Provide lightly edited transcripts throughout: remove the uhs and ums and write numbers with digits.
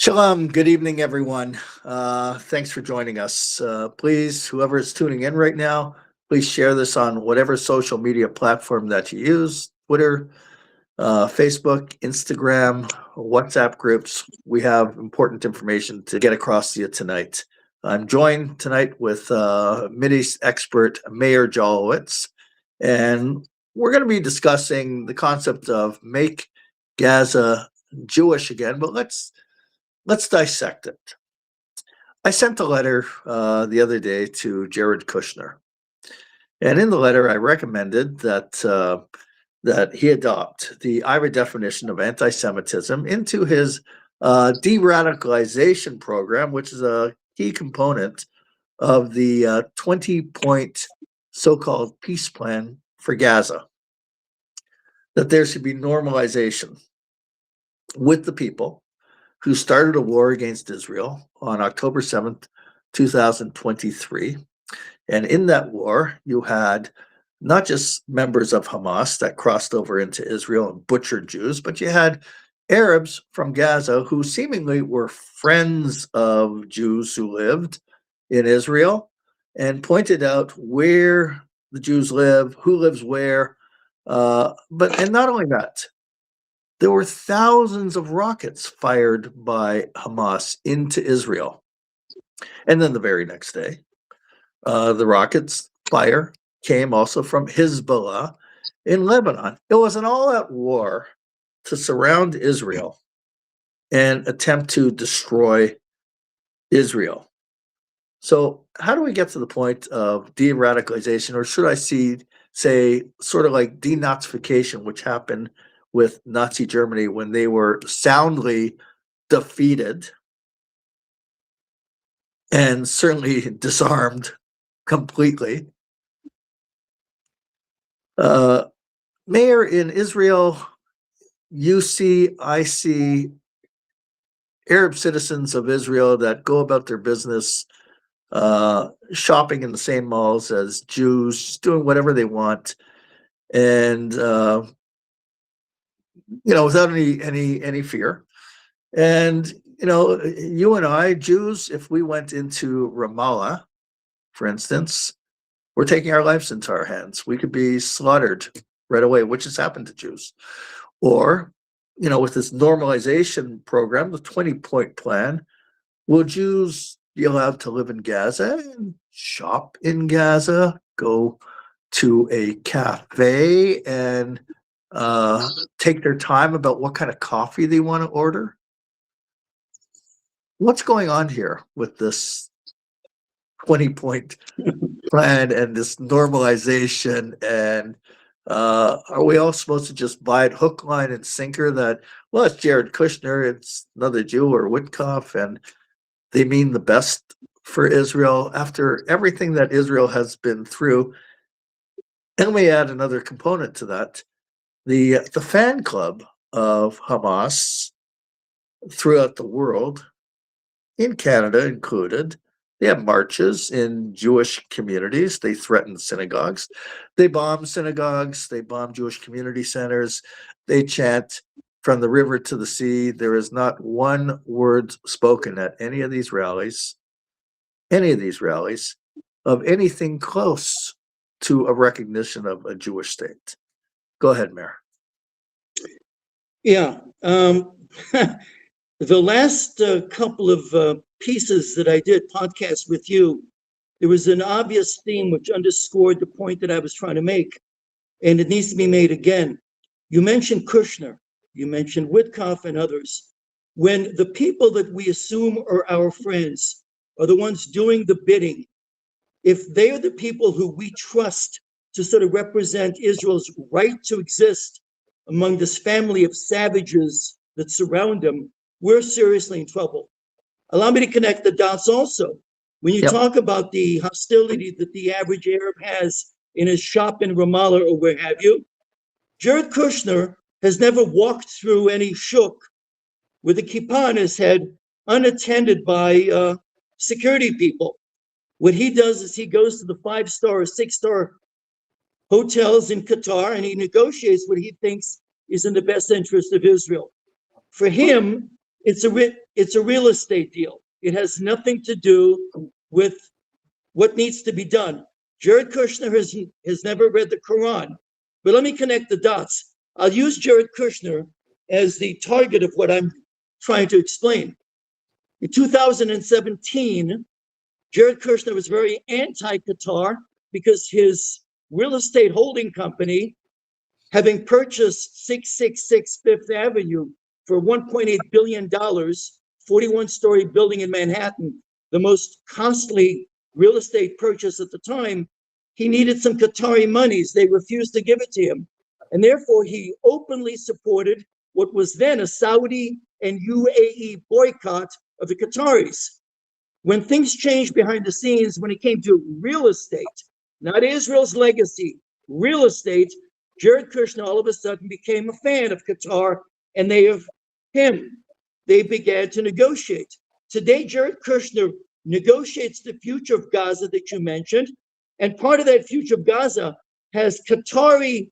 Shalom. Good evening, everyone. Thanks for joining us. Please, whoever is tuning in right now, please share this on whatever social media platform that you use, Twitter, Facebook, Instagram, WhatsApp groups. We have important information to get across to you tonight. I'm joined tonight with Mideast expert Meir Jolovitz, and we're going to be discussing the concept of make Gaza Jewish again, but let's dissect it. I sent a letter the other day to Jared Kushner, and in the letter I recommended that he adopt the IRA definition of anti-Semitism into his de-radicalization program, which is a key component of the 20-point so-called peace plan for Gaza. That there should be normalization with the people who started a war against Israel on October 7th, 2023. And in that war, you had not just members of Hamas that crossed over into Israel and butchered Jews, but you had Arabs from Gaza who seemingly were friends of Jews who lived in Israel and pointed out where the Jews live, who lives where. And not only that, there were thousands of rockets fired by Hamas into Israel. And then the very next day, the rockets fire came also from Hezbollah in Lebanon. It was an all-out war to surround Israel and attempt to destroy Israel. So how do we get to the point of de-radicalization, or should I say sort of like denazification, which happened with Nazi Germany when they were soundly defeated and certainly disarmed completely. Meir, in Israel, I see Arab citizens of Israel that go about their business shopping in the same malls as Jews, doing whatever they want, and without any fear. And you and I, Jews, if we went into Ramallah, for instance, we're taking our lives into our hands. We could be slaughtered right away, which has happened to Jews. Or, with this normalization program, the 20-point plan, will Jews be allowed to live in Gaza and shop in Gaza, go to a cafe and take their time about what kind of coffee they want to order? What's going on here with this 20-point plan and this normalization? And are we all supposed to just buy it hook, line, and sinker that, well, it's Jared Kushner, it's another Jew or Witkoff, and they mean the best for Israel after everything that Israel has been through? And we add another component to that. The fan club of Hamas throughout the world, in Canada included, they have marches in Jewish communities. They threaten synagogues. They bomb synagogues. They bomb Jewish community centers. They chant from the river to the sea. There is not one word spoken at any of these rallies, of anything close to a recognition of a Jewish state. Go ahead, Meir. Yeah. The last couple of pieces that I did, podcasts with you, there was an obvious theme which underscored the point that I was trying to make, and it needs to be made again. You mentioned Kushner, you mentioned Witkoff and others. When the people that we assume are our friends are the ones doing the bidding, if they are the people who we trust to sort of represent Israel's right to exist among this family of savages that surround them, we're seriously in trouble. Allow me to connect the dots also. When you talk about the hostility that the average Arab has in his shop in Ramallah or where have you, Jared Kushner has never walked through any shuk with a kippah on his head unattended by security people. What he does is he goes to the 5-star or 6-star hotels in Qatar and he negotiates what he thinks is in the best interest of Israel. For him, it's it's a real estate deal. It has nothing to do with what needs to be done. Jared Kushner has never read the Quran. But let me connect the dots. I'll use Jared Kushner as the target of what I'm trying to explain. In 2017, Jared Kushner was very anti-Qatar because his real estate holding company, having purchased 666 Fifth Avenue for $1.8 billion, 41-story building in Manhattan, the most costly real estate purchase at the time, he needed some Qatari monies. They refused to give it to him. And therefore, he openly supported what was then a Saudi and UAE boycott of the Qataris. When things changed behind the scenes, when it came to real estate, not Israel's legacy, real estate, Jared Kushner all of a sudden became a fan of Qatar, and they of him. They began to negotiate. Today, Jared Kushner negotiates the future of Gaza that you mentioned, and part of that future of Gaza has Qatari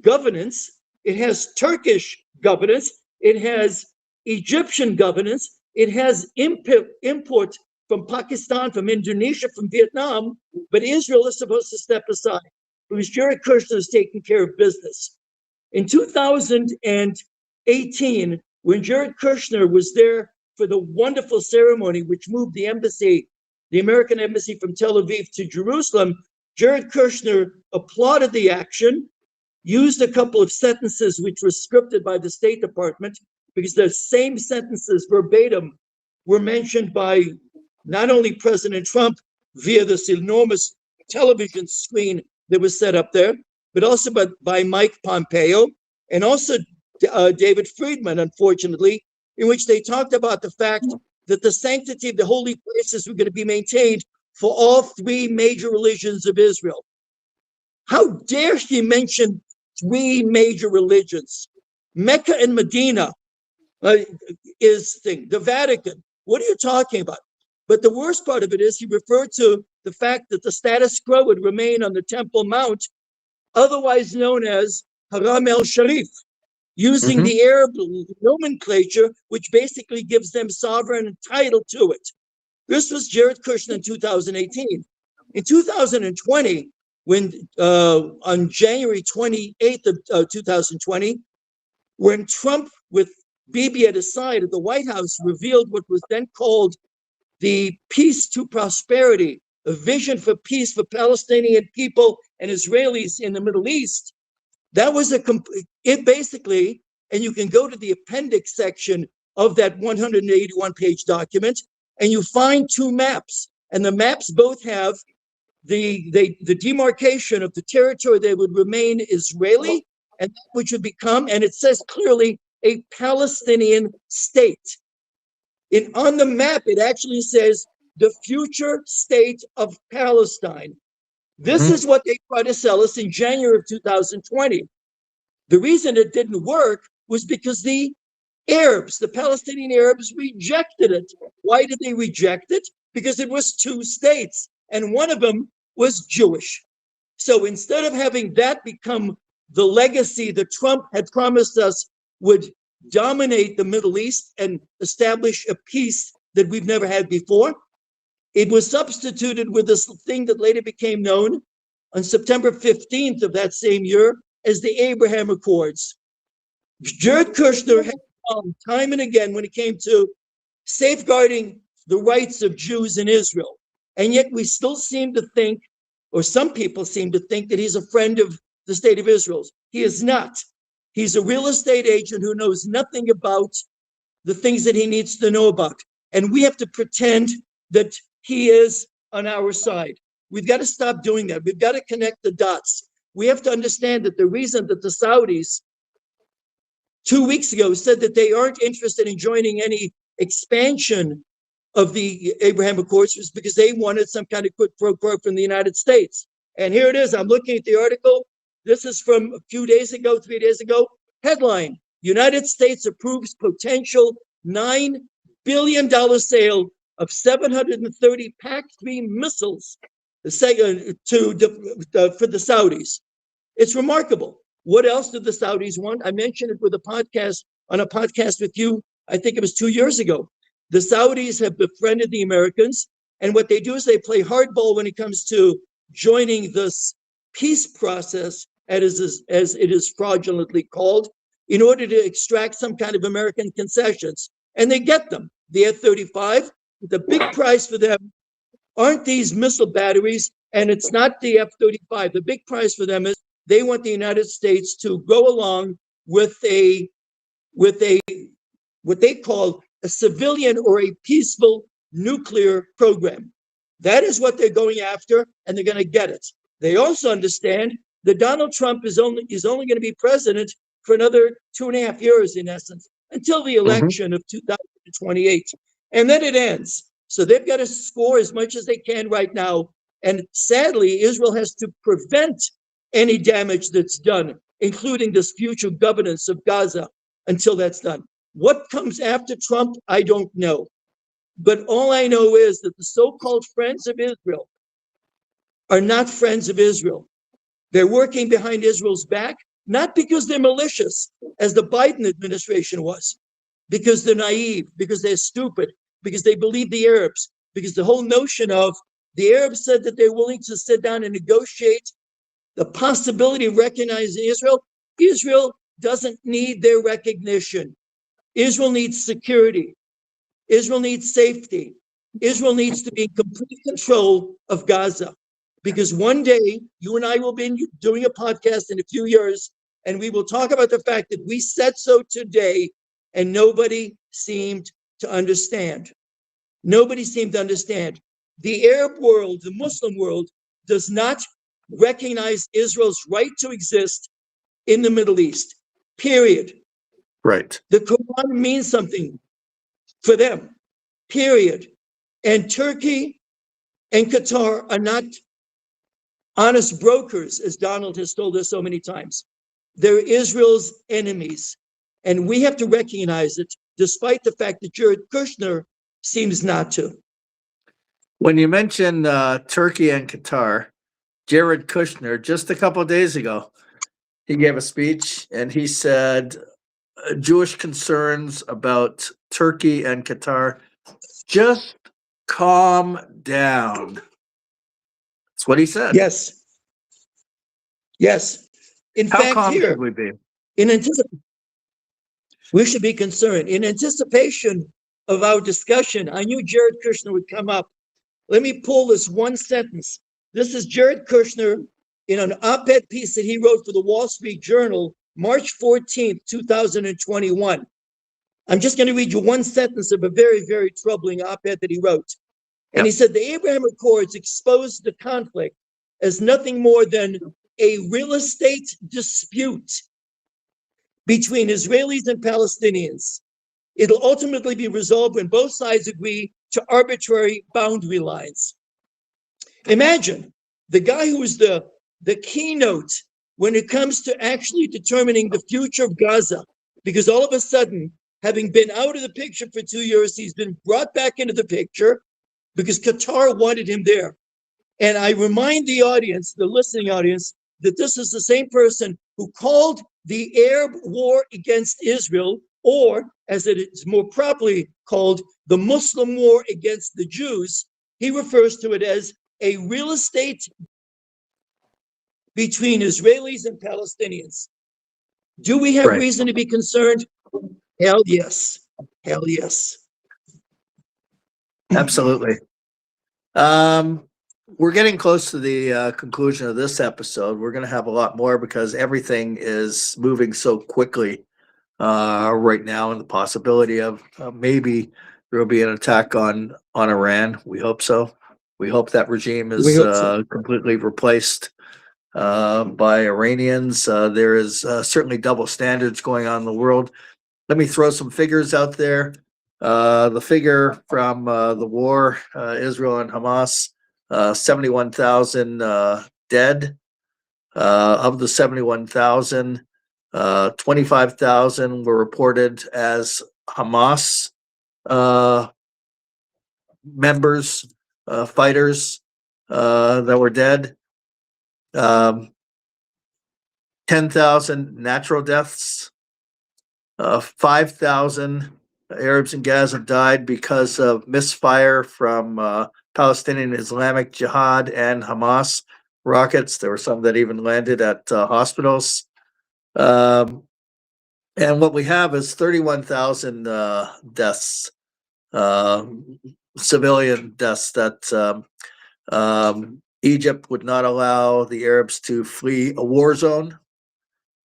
governance, it has Turkish governance, it has Egyptian governance, it has import from Pakistan, from Indonesia, from Vietnam, but Israel is supposed to step aside because Jared Kushner is taking care of business. In 2018, when Jared Kushner was there for the wonderful ceremony which moved the embassy, the American embassy from Tel Aviv to Jerusalem, Jared Kushner applauded the action, used a couple of sentences which were scripted by the State Department because the same sentences verbatim were mentioned by not only President Trump via this enormous television screen that was set up there, but also by Mike Pompeo and also David Friedman, unfortunately, in which they talked about the fact that the sanctity of the holy places were going to be maintained for all three major religions of Israel. How dare he mention three major religions? Mecca and Medina is thing, the Vatican. What are you talking about? But the worst part of it is he referred to the fact that the status quo would remain on the Temple Mount, otherwise known as Haram el-Sharif, using the Arab nomenclature, which basically gives them sovereign title to it. This was Jared Kushner in 2018. In 2020, when on January 28th of 2020, when Trump, with Bibi at his side at the White House, revealed what was then called the Peace to Prosperity, a vision for peace for Palestinian people and Israelis in the Middle East, that was it basically, and you can go to the appendix section of that 181-page document, and you find two maps, and the maps both have the demarcation of the territory that would remain Israeli and which would become, and it says clearly, a Palestinian state. On the map, it actually says the future state of Palestine. This is what they tried to sell us in January of 2020. The reason it didn't work was because the Arabs, the Palestinian Arabs, rejected it. Why did they reject it? Because it was two states, and one of them was Jewish. So instead of having that become the legacy that Trump had promised us would dominate the Middle East and establish a peace that we've never had before, it was substituted with this thing that later became known on September 15th of that same year as the Abraham Accords. Jared Kushner had come time and again when it came to safeguarding the rights of Jews in Israel. And yet we still seem to think, or some people seem to think, that he's a friend of the state of Israel. He is not. He's a real estate agent who knows nothing about the things that he needs to know about. And we have to pretend that he is on our side. We've got to stop doing that. We've got to connect the dots. We have to understand that the reason that the Saudis 2 weeks ago said that they aren't interested in joining any expansion of the Abraham Accords was because they wanted some kind of quid pro quo from the United States. And here it is. I'm looking at the article. This is from a few days ago, 3 days ago. Headline: United States approves potential $9 billion sale of 730 PAC-3 missiles for the Saudis. It's remarkable. What else did the Saudis want? I mentioned it with a podcast with you, I think it was 2 years ago. The Saudis have befriended the Americans, and what they do is they play hardball when it comes to joining this peace process, as it is fraudulently called, in order to extract some kind of American concessions. And they get them. The F-35, the big prize for them aren't these missile batteries, and it's not the F-35. The big prize for them is they want the United States to go along with what they call a civilian or a peaceful nuclear program. That is what they're going after, and they're going to get it. They also understand that Donald Trump is only going to be president for another 2.5 years, in essence, until the election of 2028. And then it ends. So they've got to score as much as they can right now. And sadly, Israel has to prevent any damage that's done, including this future governance of Gaza, until that's done. What comes after Trump, I don't know. But all I know is that the so-called friends of Israel are not friends of Israel. They're working behind Israel's back, not because they're malicious, as the Biden administration was, because they're naive, because they're stupid, because they believe the Arabs, because the whole notion of the Arabs said that they're willing to sit down and negotiate the possibility of recognizing Israel. Israel doesn't need their recognition. Israel needs security. Israel needs safety. Israel needs to be in complete control of Gaza. Because one day, you and I will be doing a podcast in a few years, and we will talk about the fact that we said so today, and nobody seemed to understand. Nobody seemed to understand. The Arab world, the Muslim world, does not recognize Israel's right to exist in the Middle East, period. Right. The Quran means something for them, period. And Turkey and Qatar are not honest brokers, as Donald has told us so many times. They're Israel's enemies. And we have to recognize it, despite the fact that Jared Kushner seems not to. When you mention Turkey and Qatar, Jared Kushner, just a couple of days ago, he gave a speech and he said Jewish concerns about Turkey and Qatar, just calm down. That's what he said. Yes. Yes. In How fact, calm here, should we be? we should be concerned. In anticipation of our discussion, I knew Jared Kushner would come up. Let me pull this one sentence. This is Jared Kushner in an op-ed piece that he wrote for the Wall Street Journal, March 14th, 2021. I'm just going to read you one sentence of a very, very troubling op-ed that he wrote. And he said, the Abraham Accords exposed the conflict as nothing more than a real estate dispute between Israelis and Palestinians. It'll ultimately be resolved when both sides agree to arbitrary boundary lines. Imagine the guy who was the keynote when it comes to actually determining the future of Gaza, because all of a sudden, having been out of the picture for 2 years, he's been brought back into the picture because Qatar wanted him there. And I remind the audience, the listening audience, that this is the same person who called the Arab war against Israel, or as it is more properly called, the Muslim war against the Jews. He refers to it as a real estate between Israelis and Palestinians. Do we have reason to be concerned? Hell yes. Hell yes. Absolutely. We're getting close to the conclusion of this episode. We're going to have a lot more because everything is moving so quickly right now, and the possibility of maybe there will be an attack on Iran. We hope so. We hope that regime is completely replaced by Iranians. There is certainly double standards going on in the world. Let me throw some figures out there. The figure from the war, Israel and Hamas, 71,000 dead. Of the 71,000, 25,000 were reported as Hamas members, fighters that were dead. 10,000 natural deaths. 5,000 Arabs in Gaza died because of misfire from Palestinian Islamic Jihad and Hamas rockets. There were some that even landed at hospitals. And what we have is 31,000 deaths, civilian deaths that Egypt would not allow the Arabs to flee a war zone,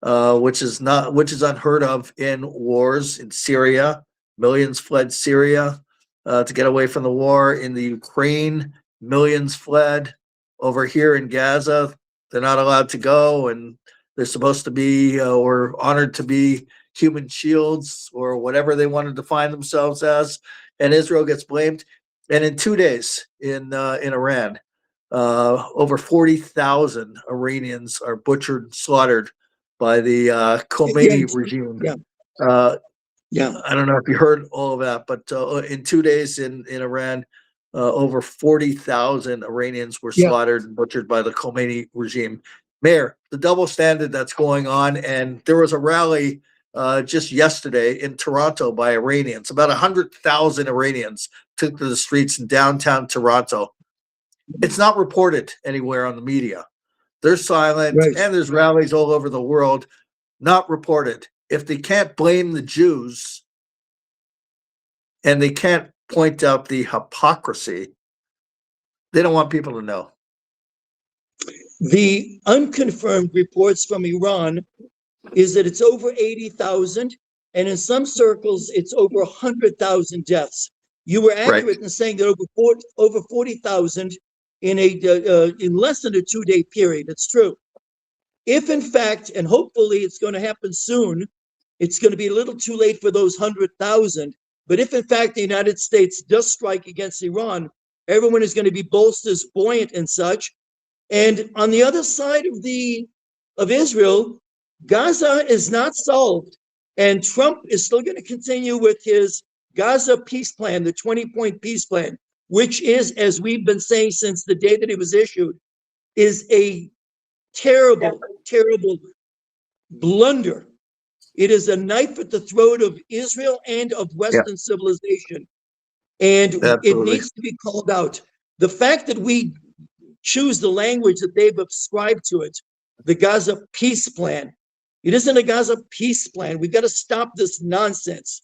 which is unheard of in wars. In Syria, millions fled Syria to get away from the war. In the Ukraine, millions fled. Over here in Gaza, they're not allowed to go, and they're supposed to be or honored to be human shields or whatever they want to define themselves as. And Israel gets blamed. And in 2 days in Iran, over 40,000 Iranians are butchered and slaughtered by the Khomeini regime. I don't know if you heard all of that, but in 2 days in Iran, over 40,000 Iranians were slaughtered and butchered by the Khomeini regime. Meir, the double standard that's going on, and there was a rally just yesterday in Toronto by Iranians. About 100,000 Iranians took to the streets in downtown Toronto. It's not reported anywhere on the media. They're silent, and there's rallies all over the world, not reported. If they can't blame the Jews and they can't point out the hypocrisy, they don't want people to know. The unconfirmed reports from Iran is that it's over 80,000, and in some circles, it's over 100,000 deaths. You were accurate in saying that over 40,000 in less than a 2-day period. It's true. If in fact, and hopefully it's going to happen soon, it's going to be a little too late for those 100,000. But if in fact the United States does strike against Iran, everyone is going to be bolsters, buoyant, and such. And on the other side of Israel, Gaza is not solved, and Trump is still going to continue with his Gaza peace plan, the 20-point peace plan, which is, as we've been saying since the day that it was issued, is a terrible, terrible blunder. It is a knife at the throat of Israel and of Western civilization, and it needs to be called out. The fact that we choose the language that they've ascribed to it, the Gaza peace plan. It isn't a Gaza peace plan. We've got to stop this nonsense.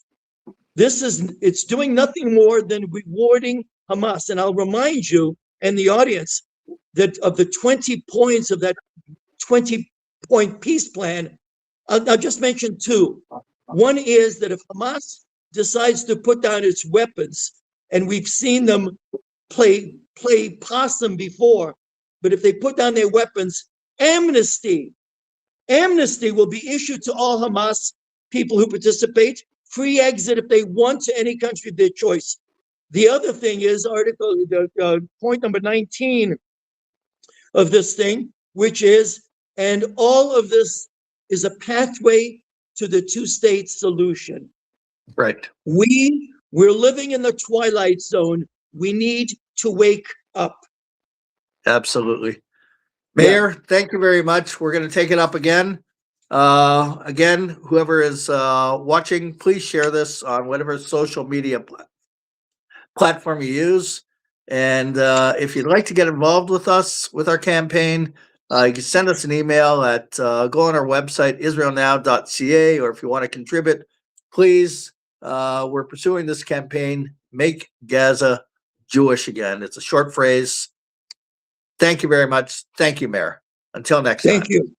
It's doing nothing more than rewarding Hamas. And I'll remind you and the audience that of the 20 points of that 20-point peace plan, I'll just mention two. One is that if Hamas decides to put down its weapons, and we've seen them play possum before, but if they put down their weapons, amnesty will be issued to all Hamas people who participate, free exit if they want to any country of their choice. The other thing is point number 19 of this thing, which is, and all of this is a pathway to the two-state solution. Right. We're living in the twilight zone. We need to wake up. Absolutely. Meir, thank you very much. We're going to take it up again. Again, whoever is watching, please share this on whatever social media platform you use. And if you'd like to get involved with us, with our campaign, you can send us an email at go on our website, israelnow.ca, or if you want to contribute, please. We're pursuing this campaign, Make Gaza Jewish Again. It's a short phrase. Thank you very much. Thank you, Meir. Until next time. Thank you.